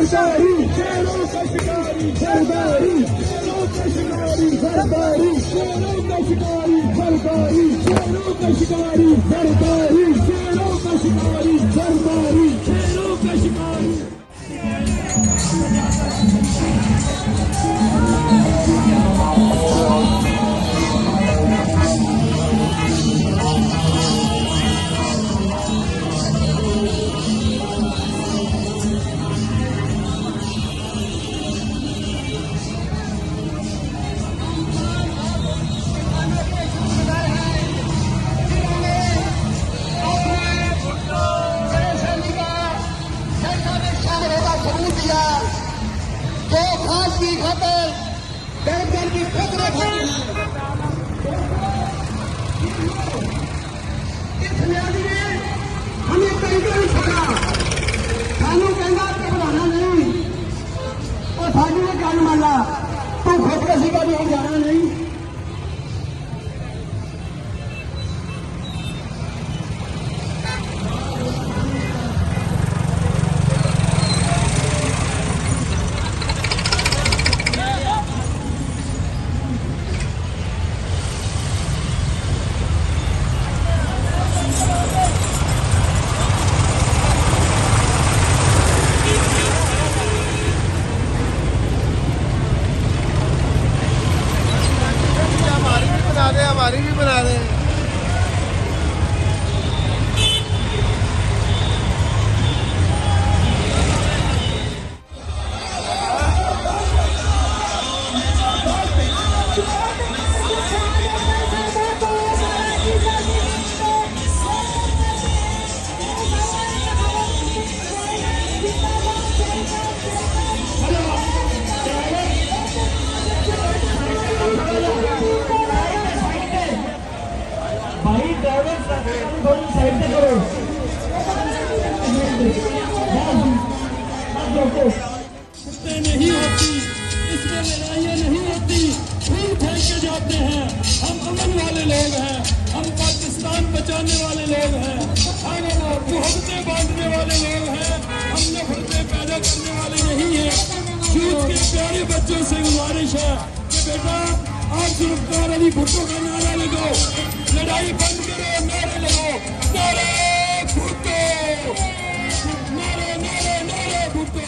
सरदारी शेरों का शिकारी सरदारी शेरों का शिकारी सरदारी शेरों का शिकारी सरदारी शेरों का शिकारी सरदारी शेरों का शिकारी सरदारी शेरों का शिकारी। जो खास की खातर बैठकर की खतरे खाते हैं इस न्यायाधीश ने हमें कहीं नहीं छोड़ा सानू कहना घबराना नहीं और सानू ने गल मान ला तू खुदकशी का भी जाना नहीं। हमारी भी बना दे। भाई ड्राइवर साइड से करो नहीं होती इसमें लड़ाइयाँ नहीं होती खून फेंक के जाते हैं। हम अमन वाले लोग हैं, हम पाकिस्तान बचाने वाले लोग हैं, हम मोहब्बतें बांटने वाले लोग हैं, हम नफरतें पैदा करने वाले नहीं हैं। यूथ के प्यारे बच्चों से गुजारिश है कि बेटा आप जुल्फ़िकार अली भुट्टो का नारा लगाओ, लड़ाई बंद करो, नारे लगाओ, नारे भुट्टो, नारे नारे नारे भुट्टो।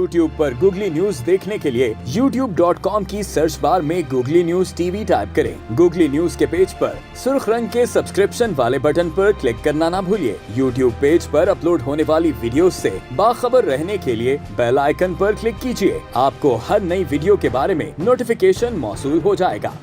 YouTube पर गूगली न्यूज देखने के लिए youtube.com की सर्च बार में गूगली न्यूज टीवी टाइप करें। गूगली न्यूज के पेज पर सुर्ख रंग के सब्सक्रिप्शन वाले बटन पर क्लिक करना ना भूलिए। YouTube पेज पर अपलोड होने वाली वीडियो से बाखबर रहने के लिए बेल आइकन पर क्लिक कीजिए। आपको हर नई वीडियो के बारे में नोटिफिकेशन मौसूल हो जाएगा।